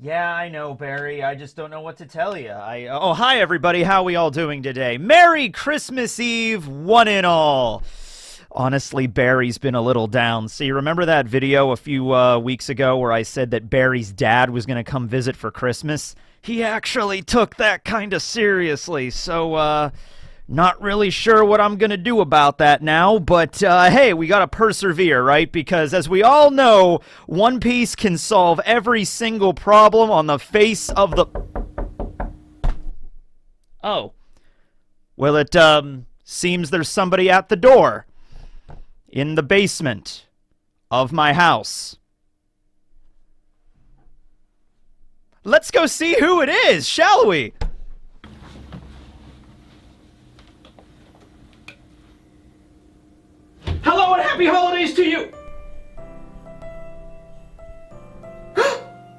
Yeah, I know, Barry. I just don't know what to tell you. Oh, hi everybody. How we all doing today? Merry Christmas Eve, one and all. Honestly, Barry's been a little down. See, remember that video a few weeks ago where I said that Barry's dad was going to come visit for Christmas? He actually took that kind of seriously, so not really sure what I'm going to do about that now, but hey, we got to persevere, right? Because as we all know, One Piece can solve every single problem on the face of the... Oh. Well, it seems there's somebody at the door in the basement of my house. Let's go see who it is, shall we? Hello and happy holidays to you!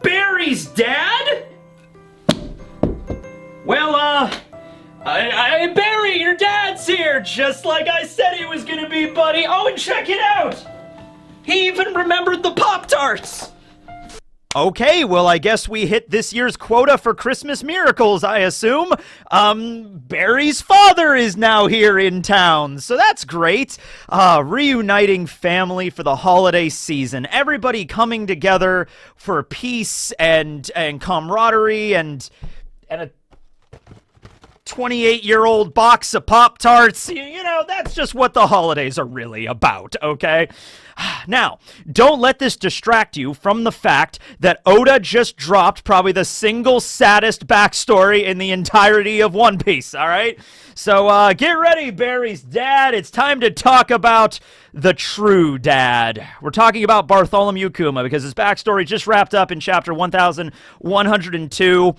Barry's dad? Well, Barry, your dad's here, just like I said he was gonna be, buddy. Oh, and check it out! He even remembered the Pop-Tarts! Okay, well, I guess we hit this year's quota for Christmas miracles, I assume. Barry's father is now here in town, so that's great. Reuniting family for the holiday season. Everybody coming together for peace and camaraderie and a 28-year-old box of Pop-Tarts. You know, that's just what the holidays are really about, okay? Now, don't let this distract you from the fact that Oda just dropped probably the single saddest backstory in the entirety of One Piece, all right? So get ready, Barry's dad. It's time to talk about the true dad. We're talking about Bartholomew Kuma because his backstory just wrapped up in chapter 1102.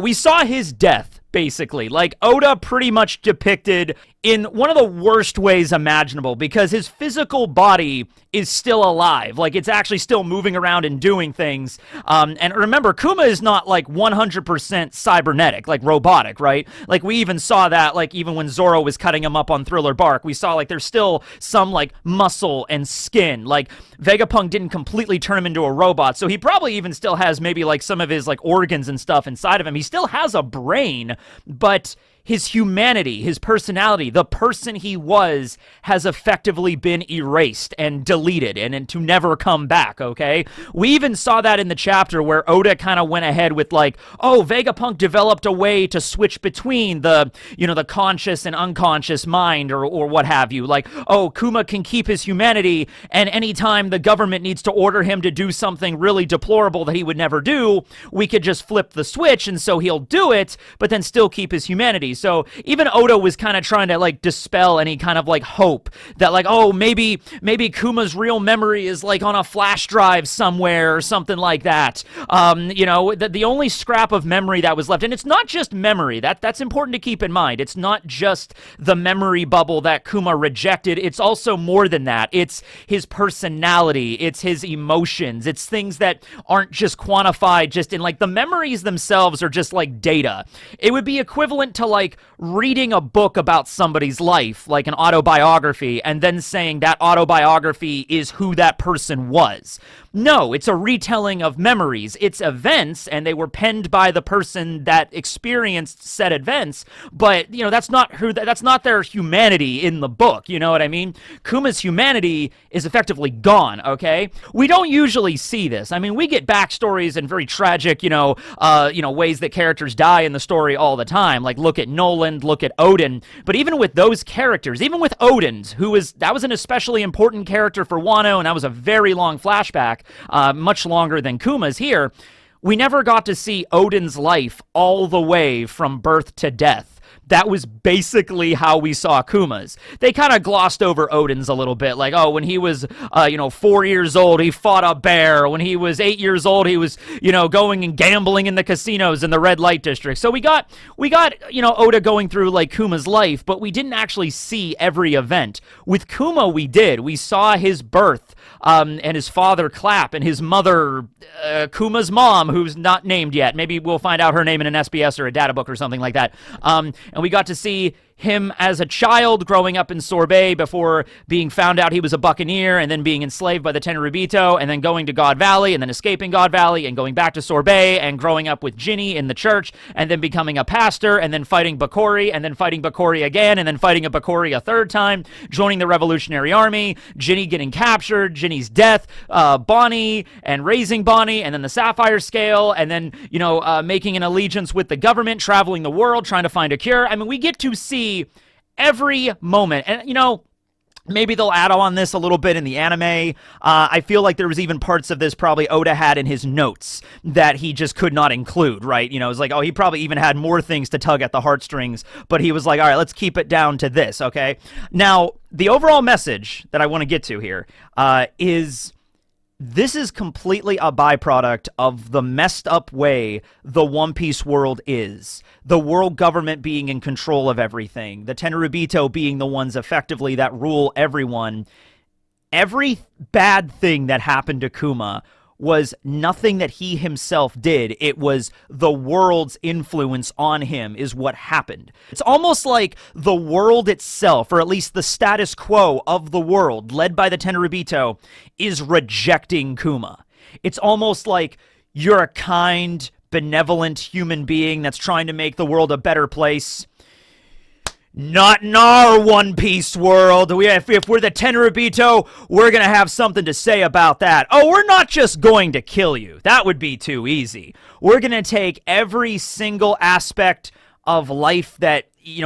We saw his death, basically. Like, Oda pretty much depicted in one of the worst ways imaginable because his physical body is still alive. Like, it's actually still moving around and doing things. And remember, Kuma is not, like, 100% cybernetic, like, robotic, right? Like, we even saw that, like, even when Zoro was cutting him up on Thriller Bark, we saw, like, there's still some, like, muscle and skin. Like, Vegapunk didn't completely turn him into a robot, so he probably even still has maybe, like, some of his, like, organs and stuff inside of him. He still has a brain, but his humanity, his personality, the person he was has effectively been erased and deleted and to never come back, okay? We even saw that in the chapter where Oda kind of went ahead with like, oh, Vegapunk developed a way to switch between the, you know, the conscious and unconscious mind or what have you. Like, oh, Kuma can keep his humanity, and anytime the government needs to order him to do something really deplorable that he would never do, we could just flip the switch and so he'll do it, but then still keep his humanity. So even Oda was kind of trying to like dispel any kind of like hope that like, oh, maybe Kuma's real memory is like on a flash drive somewhere or something like that. You know, the only scrap of memory that was left, and it's not just memory, that's important to keep in mind. It's not just the memory bubble that Kuma rejected. It's also more than that. It's his personality. It's his emotions. It's things that aren't just quantified just in like the memories themselves are just like data. It would be equivalent to like reading a book about somebody's life, like an autobiography, and then saying that autobiography is who that person was. No, it's a retelling of memories. It's events, and they were penned by the person that experienced said events, but, you know, that's not their humanity in the book, you know what I mean? Kuma's humanity is effectively gone, okay? We don't usually see this. I mean, we get backstories and very tragic, ways that characters die in the story all the time. Like, look at Nolan, look at Odin. But even with those characters, even with Odin's, that was an especially important character for Wano, and that was a very long flashback, much longer than Kuma's here, we never got to see Odin's life all the way from birth to death. That was basically how we saw Kuma's. They kind of glossed over Odin's a little bit, like, oh, when he was, 4 years old, he fought a bear. When he was 8 years old, he was, going and gambling in the casinos in the red light district. So we got, Oda going through, like, Kuma's life, but we didn't actually see every event. With Kuma, we did. We saw his birth, and his father Clap, and his mother, Kuma's mom, who's not named yet. Maybe we'll find out her name in an SBS or a data book or something like that. And we got to see him as a child growing up in Sorbet before being found out he was a buccaneer and then being enslaved by the Tenryubitto and then going to God Valley and then escaping God Valley and going back to Sorbet and growing up with Ginny in the church and then becoming a pastor and then fighting Bakori and then fighting Bakori again and then fighting a Bakori a third time, joining the Revolutionary Army, Ginny getting captured, Ginny's death, Bonney and raising Bonney and then the Sapphire Scale and then, making an allegiance with the government, traveling the world, trying to find a cure. I mean, we get to see every moment. And, maybe they'll add on this a little bit in the anime. I feel like there was even parts of this probably Oda had in his notes that he just could not include, right? It's like, he probably even had more things to tug at the heartstrings, but he was like, all right, let's keep it down to this, okay? Now, the overall message that I want to get to here is... this is completely a byproduct of the messed up way the One Piece world is. The world government being in control of everything. The Tenryubitto being the ones effectively that rule everyone. Every bad thing that happened to Kuma was nothing that he himself did. It was the world's influence on him is what happened. It's almost like the world itself, or at least the status quo of the world, led by the Tenryubitto, is rejecting Kuma. It's almost like you're a kind, benevolent human being that's trying to make the world a better place. Not in our One Piece world. If we're the Tenryubitto, we're going to have something to say about that. Oh, we're not just going to kill you. That would be too easy. We're going to take every single aspect of life that,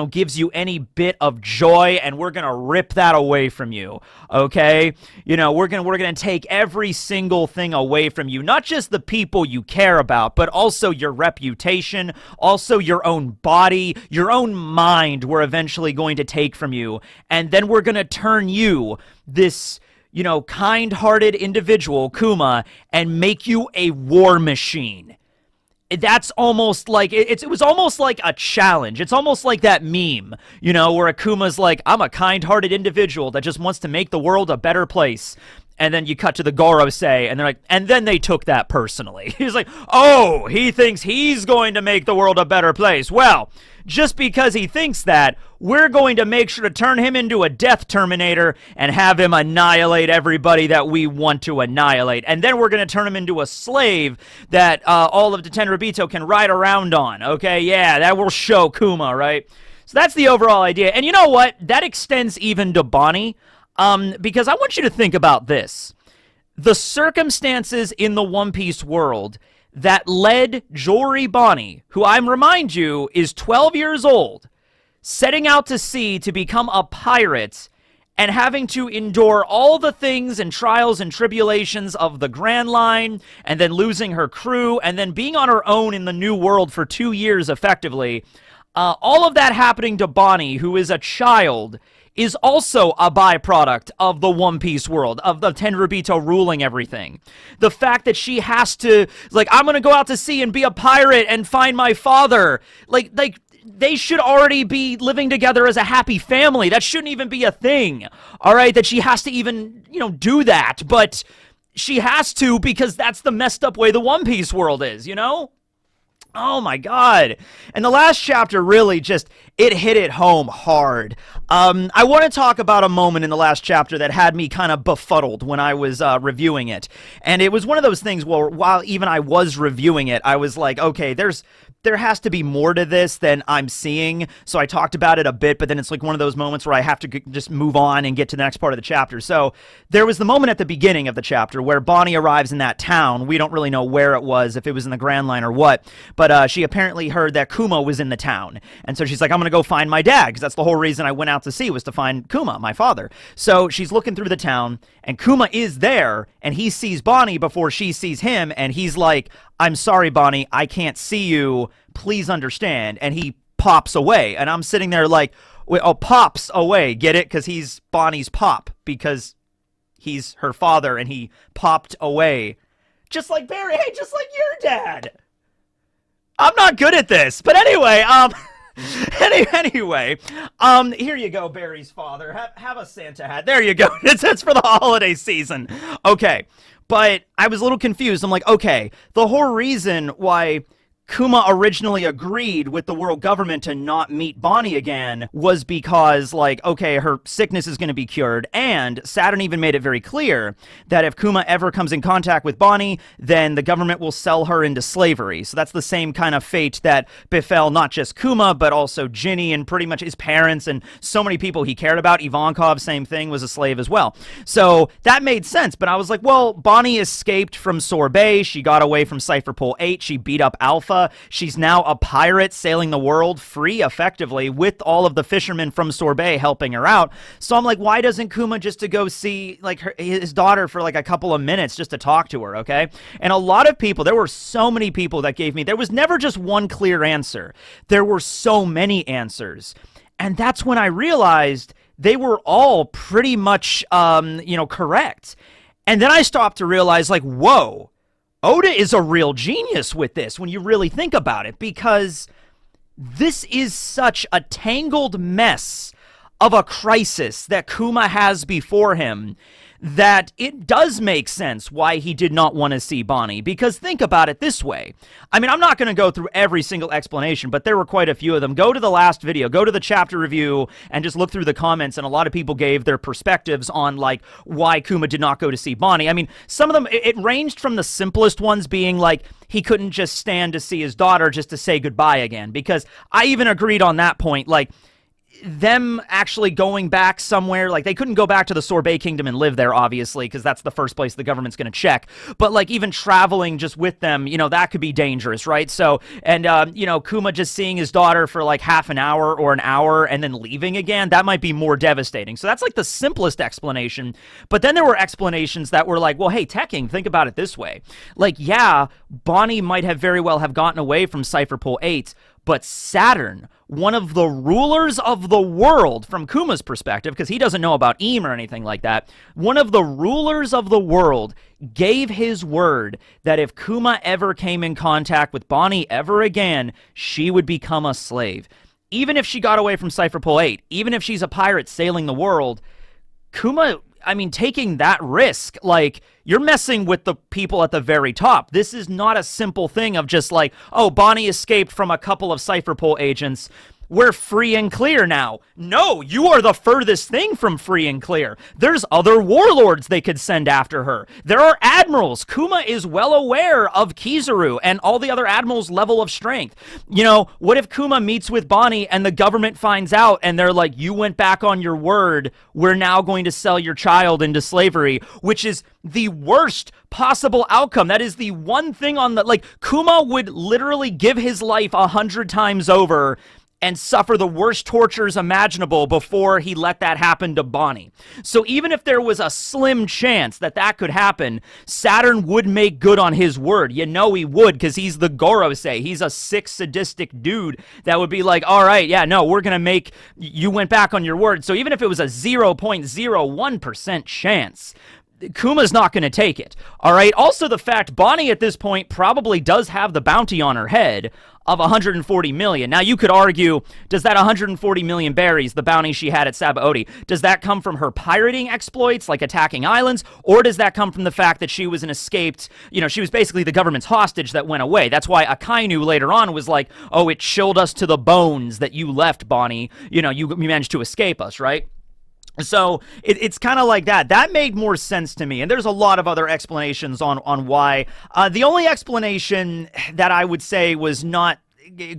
gives you any bit of joy, and we're going to rip that away from you, okay? We're going to take every single thing away from you, not just the people you care about, but also your reputation, also your own body, your own mind we're eventually going to take from you, and then we're going to turn you, this, kind-hearted individual, Kuma, and make you a war machine. That's almost like, it was almost like a challenge. It's almost like that meme, where Akuma's like, I'm a kind-hearted individual that just wants to make the world a better place. And then you cut to the Gorosei, and they're like, and then they took that personally. He's like, oh, he thinks he's going to make the world a better place. Well, just because he thinks that, we're going to make sure to turn him into a death terminator and have him annihilate everybody that we want to annihilate. And then we're going to turn him into a slave that all of the Tenryubitto can ride around on. Okay, yeah, that will show Kuma, right? So that's the overall idea. And you know what? That extends even to Bonney. Because I want you to think about this. The circumstances in the One Piece world that led Jory Bonney, who I remind you is 12 years old, setting out to sea to become a pirate and having to endure all the things and trials and tribulations of the Grand Line and then losing her crew and then being on her own in the New World for 2 years effectively. All of that happening to Bonney, who is a child, is also a byproduct of the One Piece world, of the Tenryubitto ruling everything. The fact that she has to, I'm going to go out to sea and be a pirate and find my father. They should already be living together as a happy family. That shouldn't even be a thing, all right? That she has to even, do that. But she has to because that's the messed up way the One Piece world is, Oh my God. And the last chapter really just, it hit it home hard. I want to talk about a moment in the last chapter that had me kind of befuddled when I was reviewing it. And it was one of those things where while even I was reviewing it, I was like, okay, there has to be more to this than I'm seeing. So I talked about it a bit, but then it's like one of those moments where I have to just move on and get to the next part of the chapter. So there was the moment at the beginning of the chapter where Bonney arrives in that town. We don't really know where it was, if it was in the Grand Line or what, but she apparently heard that Kuma was in the town. And so she's like, I'm going to go find my dad, because that's the whole reason I went out to sea, was to find Kuma, my father. So she's looking through the town, and Kuma is there, and he sees Bonney before she sees him, and he's like, I'm sorry, Bonney, I can't see you. Please understand. And he pops away. And I'm sitting there like, wait, oh, pops away. Get it? Because he's Bonnie's pop. Because he's her father and he popped away. Just like Barry. Hey, just like your dad. I'm not good at this. But anyway, anyway, here you go, Barry's father. Have a Santa hat. There you go. It's for the holiday season. Okay. But I was a little confused. I'm like, okay, the whole reason why Kuma originally agreed with the world government to not meet Bonney again was because, like, okay, her sickness is going to be cured, and Saturn even made it very clear that if Kuma ever comes in contact with Bonney, then the government will sell her into slavery. So that's the same kind of fate that befell not just Kuma, but also Ginny and pretty much his parents and so many people he cared about. Ivankov, same thing, was a slave as well. So that made sense, but I was like, well, Bonney escaped from Sorbet. She got away from Cypher Pole 8. She beat up Alpha. She's now a pirate sailing the world free, effectively, with all of the fishermen from Sorbet helping her out. So I'm like, why doesn't Kuma just to go see like his daughter for like a couple of minutes just to talk to her, okay? And a lot of people, there were so many people that gave me, there was never just one clear answer. There were so many answers. And that's when I realized they were all pretty much, correct. And then I stopped to realize, like, whoa, Oda is a real genius with this when you really think about it, because this is such a tangled mess of a crisis that Kuma has before him that it does make sense why he did not want to see Bonney. Because think about it this way. I mean, I'm not going to go through every single explanation, but there were quite a few of them. Go to the last video, go to the chapter review, and just look through the comments, and a lot of people gave their perspectives on, like, why Kuma did not go to see Bonney. I mean, some of them, it ranged from the simplest ones being, like, he couldn't just stand to see his daughter just to say goodbye again. Because I even agreed on that point, like, them actually going back somewhere, like they couldn't go back to the Sorbet Kingdom and live there, obviously, because that's the first place the government's going to check. But like even traveling just with them, that could be dangerous, right? So, and, Kuma just seeing his daughter for like half an hour or an hour and then leaving again, that might be more devastating. So that's like the simplest explanation. But then there were explanations that were like, well, hey, Tekking, think about it this way. Like, yeah, Bonney might have very well have gotten away from Cypher Pole 8, but Saturn, one of the rulers of the world, from Kuma's perspective, because he doesn't know about Eam or anything like that, one of the rulers of the world gave his word that if Kuma ever came in contact with Bonney ever again, she would become a slave. Even if she got away from Cypher Pole 8, even if she's a pirate sailing the world, Kuma, I mean, taking that risk, like, you're messing with the people at the very top. This is not a simple thing of just like, oh, Bonney escaped from a couple of Cypher Pole agents. We're free and clear now. No, you are the furthest thing from free and clear. There's other warlords they could send after her. There are admirals. Kuma is well aware of Kizaru and all the other admirals' level of strength. What if Kuma meets with Bonney and the government finds out and they're like, you went back on your word. We're now going to sell your child into slavery, which is the worst possible outcome. That is the one thing on the, like, Kuma would literally give his life 100 times over and suffer the worst tortures imaginable before he let that happen to Bonney. So even if there was a slim chance that that could happen, Saturn would make good on his word. He would, because he's the Gorosei. He's a sick, sadistic dude that would be like, all right, yeah, no, we're going to make, you went back on your word. So even if it was a 0.01% chance, Kuma's not going to take it, all right? Also, the fact Bonney at this point probably does have the bounty on her head of 140 million. Now, you could argue, does that 140 million berries, the bounty she had at Sabaody, does that come from her pirating exploits, like attacking islands, or does that come from the fact that she was an escaped, she was basically the government's hostage that went away? That's why Akainu later on was like, oh, it chilled us to the bones that you left, Bonney. You managed to escape us, right? So it's kind of like that. That made more sense to me. And there's a lot of other explanations on why. The only explanation that I would say was not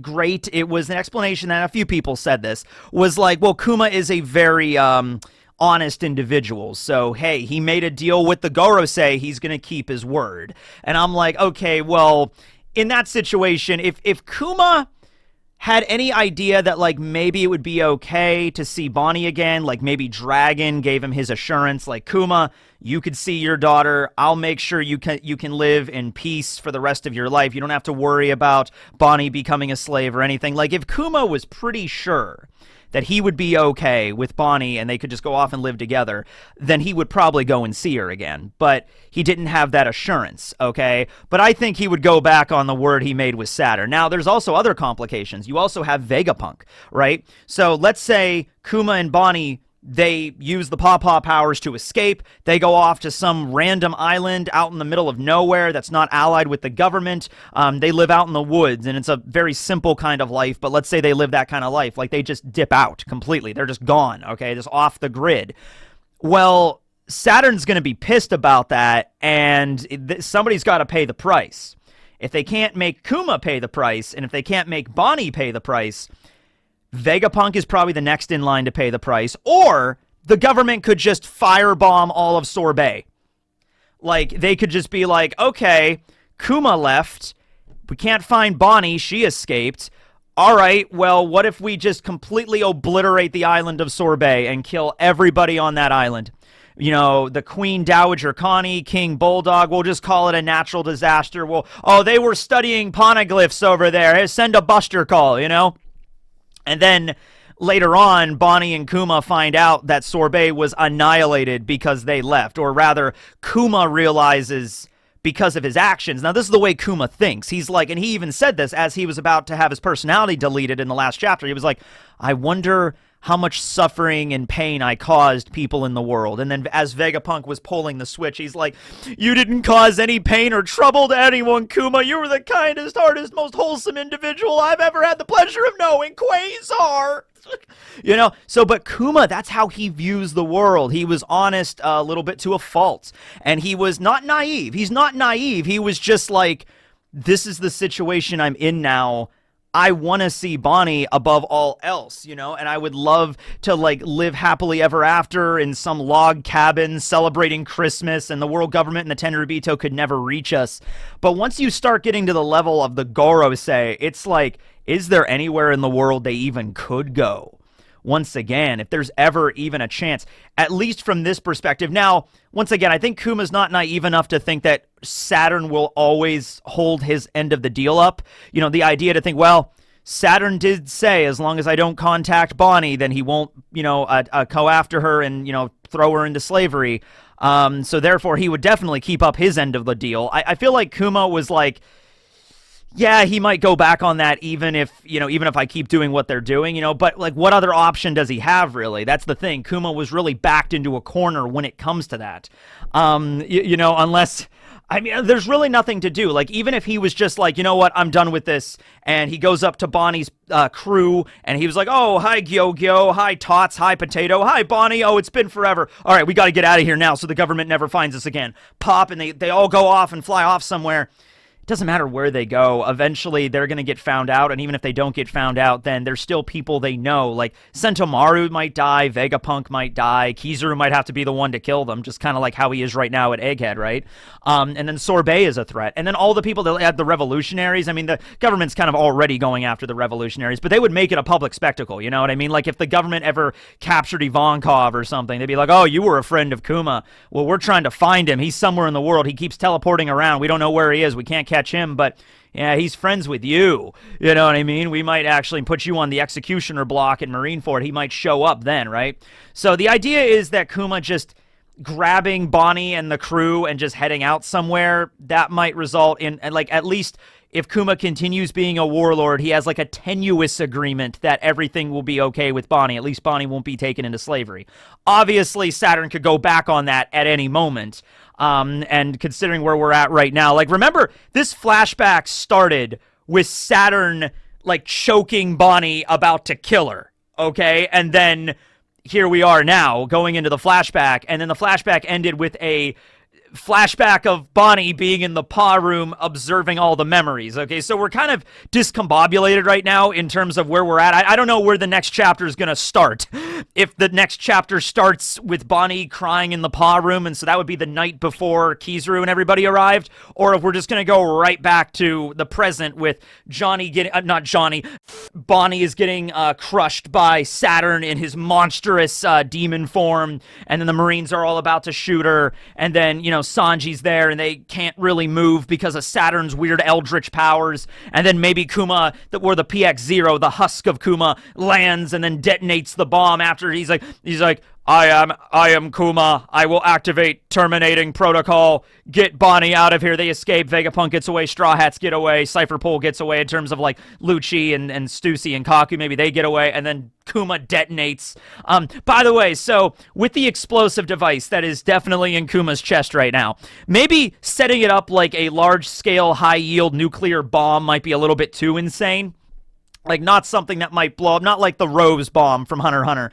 great, it was an explanation that a few people said this, was like, well, Kuma is a very honest individual. So, hey, he made a deal with the Gorosei. He's going to keep his word. And I'm like, okay, well, in that situation, if Kuma had any idea that, like, maybe it would be okay to see Bonney again, like maybe Dragon gave him his assurance, like, Kuma, you could see your daughter. I'll make sure you can live in peace for the rest of your life. You don't have to worry about Bonney becoming a slave or anything. Like, if Kuma was pretty sure that he would be okay with Bonney and they could just go off and live together, then he would probably go and see her again. But he didn't have that assurance, okay? But I think he would go back on the word he made with Saturn. Now, there's also other complications. You also have Vegapunk, right? So let's say Kuma and Bonney They use the Paw powers to escape. They go off to some random island out in the middle of nowhere that's not allied with the government. They live out in the woods, and it's a very simple kind of life, but let's say they live that kind of life. Like, they just dip out completely. They're just gone, okay? Just off the grid. Well, Saturn's going to be pissed about that, and somebody's got to pay the price. If they can't make Kuma pay the price, and if they can't make Bonney pay the price, Vegapunk is probably the next in line to pay the price, or the government could just firebomb all of Sorbet. Like, they could just be like, okay, Kuma left, we can't find Bonney, she escaped. All right, well, what if we just completely obliterate the island of Sorbet and kill everybody on that island? You know, the Queen Dowager Connie, King Bulldog, we'll just call it a natural disaster. They were studying poneglyphs over there. Hey, send a buster call, you know? And then later on, Bonney and Kuma find out that Sorbet was annihilated because they left. Or rather, Kuma realizes because of his actions. Now, this is the way Kuma thinks. He's like, and he even said this as he was about to have his personality deleted in the last chapter. He was like, I wonder how much suffering and pain I caused people in the world. And then as Vegapunk was pulling the switch, he's like, you didn't cause any pain or trouble to anyone, Kuma. You were the kindest, hardest, most wholesome individual I've ever had the pleasure of knowing, Quasar. You know, so, but Kuma, that's how he views the world. He was honest a little bit to a fault. And he was not naive. He's not naive. He was just like, this is the situation I'm in now. I want to see Bonney above all else, you know, and I would love to, like, live happily ever after in some log cabin celebrating Christmas, and the world government and the Tenryubitto could never reach us. But once you start getting to the level of the Gorosei, it's like, is there anywhere in the world they even could go? Once again, if there's ever even a chance, at least from this perspective. Now, once again, I think Kuma's not naive enough to think that Saturn will always hold his end of the deal up. You know, the idea to think, well, Saturn did say as long as I don't contact Bonney, then he won't, you know, go after her and, you know, throw her into slavery. So therefore, he would definitely keep up his end of the deal. I feel like Kuma was like, yeah, he might go back on that even if, you know, even if I keep doing what they're doing, you know, but like what other option does he have really? That's the thing. Kuma was really backed into a corner when it comes to that. You know, unless, I mean, there's really nothing to do. Like, even if he was just like, you know what, I'm done with this, and he goes up to Bonney's crew, and he was like, oh, hi, Gyo, hi, Tots, hi, Potato, hi, Bonney, oh, it's been forever. All right, we got to get out of here now so the government never finds us again. Pop, and they all go off and fly off somewhere. Doesn't matter where they go, eventually they're going to get found out, and even if they don't get found out, then there's still people they know. Like, Sentomaru might die, Vegapunk might die, Kizaru might have to be the one to kill them, just kind of like how he is right now at Egghead, right? And then Sorbet is a threat. And then all the people that had the revolutionaries, I mean, the government's kind of already going after the revolutionaries, but they would make it a public spectacle, you know what I mean? Like, if the government ever captured Ivankov or something, they'd be like, oh, you were a friend of Kuma. Well, we're trying to find him. He's somewhere in the world. He keeps teleporting around. We don't know where he is. We can't catch him, but yeah, he's friends with you. You know what I mean? We might actually put you on the executioner block in Marineford. He might show up then, right? So the idea is that Kuma just grabbing Bonney and the crew and just heading out somewhere, that might result in, like, at least if Kuma continues being a warlord, he has like a tenuous agreement that everything will be okay with Bonney. At least Bonney won't be taken into slavery. Obviously, Saturn could go back on that at any moment. And considering where we're at right now, like, remember, this flashback started with Saturn, like, choking Bonney about to kill her, okay? And then here we are now, going into the flashback, and then the flashback ended with a flashback of Bonney being in the paw room observing all the memories, okay? So we're kind of discombobulated right now in terms of where we're at. I don't know where the next chapter is going to start. If the next chapter starts with Bonney crying in the paw room, and so that would be the night before Kizaru and everybody arrived, or if we're just going to go right back to the present with Johnny getting, not Johnny, Bonney is getting crushed by Saturn in his monstrous demon form, and then the Marines are all about to shoot her, and then, you know, Sanji's there, and they can't really move because of Saturn's weird eldritch powers, and then maybe Kuma, or the PX-0, the husk of Kuma, lands and then detonates the bomb after he's like, I am Kuma. I will activate terminating protocol. Get Bonney out of here. They escape. Vegapunk gets away. Straw Hats get away. Cypher Pole gets away in terms of like Lucci and Stussy and Kaku. Maybe they get away. And then Kuma detonates. By the way, so with the explosive device that is definitely in Kuma's chest right now, maybe setting it up like a large-scale, high-yield nuclear bomb might be a little bit too insane. Like, not something that might blow up. Not like the Rose bomb from Hunter x Hunter,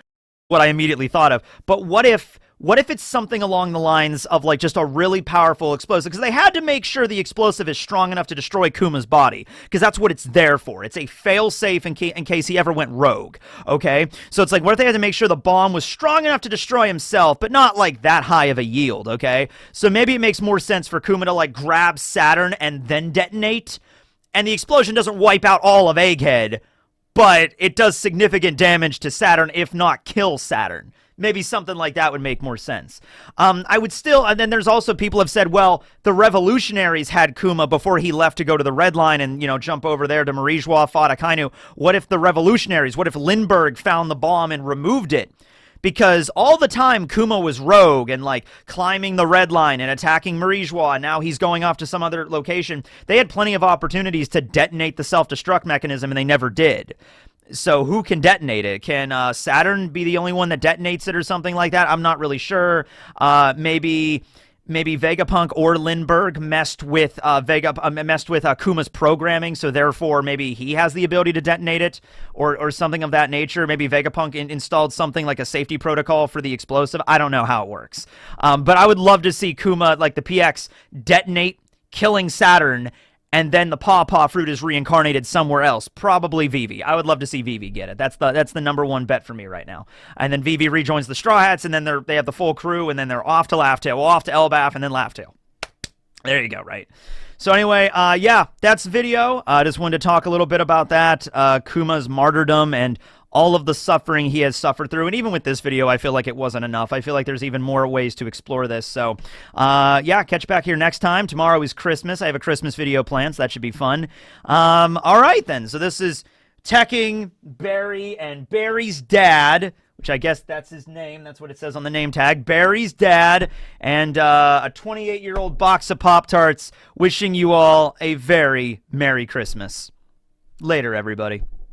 what I immediately thought of. But what if it's something along the lines of like just a really powerful explosive? Because they had to make sure the explosive is strong enough to destroy Kuma's body, because that's what it's there for. It's a fail-safe in case he ever went rogue, okay? So it's like, what if they had to make sure the bomb was strong enough to destroy himself, but not like that high of a yield, okay? So maybe it makes more sense for Kuma to like grab Saturn and then detonate, and the explosion doesn't wipe out all of Egghead, but it does significant damage to Saturn, if not kill Saturn. Maybe something like that would make more sense. I would still, and then there's also people have said, well, the revolutionaries had Kuma before he left to go to the Red Line and, you know, jump over there to Marijois, fought Akainu. What if the revolutionaries, what if Lindbergh found the bomb and removed it? Because all the time Kuma was rogue and like climbing the Red Line and attacking Marijois, and now he's going off to some other location. They had plenty of opportunities to detonate the self-destruct mechanism, and they never did. So who can detonate it? Can Saturn be the only one that detonates it or something like that? I'm not really sure. Maybe Vegapunk or Lindbergh messed with Kuma's programming, so therefore maybe he has the ability to detonate it, or something of that nature. Maybe Vegapunk installed something like a safety protocol for the explosive. I don't know how it works. But I would love to see Kuma, like the PX, detonate, killing Saturn, and then the Paw fruit is reincarnated somewhere else. Probably Vivi. I would love to see Vivi get it. That's the number one bet for me right now. And then Vivi rejoins the Straw Hats, and then they have the full crew, and then they're off to Laugh-Tale, off to Elbaf, and then Laugh-Tale. There you go, right? So anyway, yeah, that's the video. I just wanted to talk a little bit about that, Kuma's martyrdom, and all of the suffering he has suffered through. And even with this video, I feel like it wasn't enough. I feel like there's even more ways to explore this. So, yeah, catch back here next time. Tomorrow is Christmas. I have a Christmas video planned, so that should be fun. All right, then. So this is teching Barry and Barry's dad, which I guess that's his name. That's what it says on the name tag. Barry's dad and a 28-year-old box of Pop-Tarts, wishing you all a very Merry Christmas. Later, everybody.